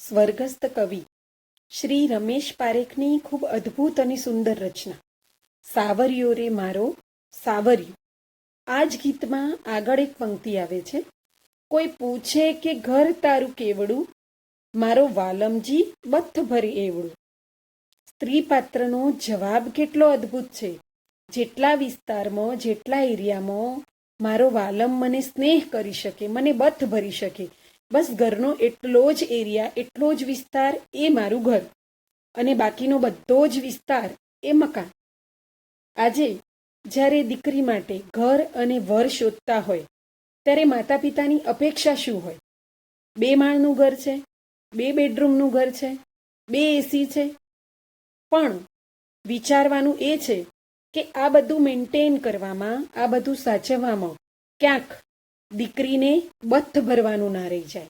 સ્વર્ગસ્થ કવિ શ્રી રમેશ પારેખની ખૂબ અદ્ભુત અને સુંદર રચના સાવરિયો રે મારો સાવરિયો. આ જ ગીતમાં આગળ એક પંક્તિ આવે છે, કોઈ પૂછે કે ઘર તારું કેવડું, મારો વાલમજી બથ ભરે એવડું. સ્ત્રી પાત્રનો જવાબ કેટલો અદ્ભુત છે. જેટલા વિસ્તારમાં, જેટલા એરિયામાં મારો વાલમ મને સ્નેહ કરી શકે, મને બથ ભરી શકે, બસ ઘરનો એટલો જ એરિયા, એટલો જ વિસ્તાર એ મારું ઘર, અને બાકીનો બધો જ વિસ્તાર એ મકાન. આજે જ્યારે દીકરી માટે ઘર અને વર શોધતા હોય ત્યારે માતા પિતાની અપેક્ષા શું હોય? 2 માળનું ઘર છે, 2 બેડરૂમનું ઘર છે, 2 એસી છે. પણ વિચારવાનું એ છે કે આ બધું મેન્ટેન કરવામાં, આ બધું સાચવવામાં ક્યાંક દીકરીને બથ ભરવાનું ના રહી જાય.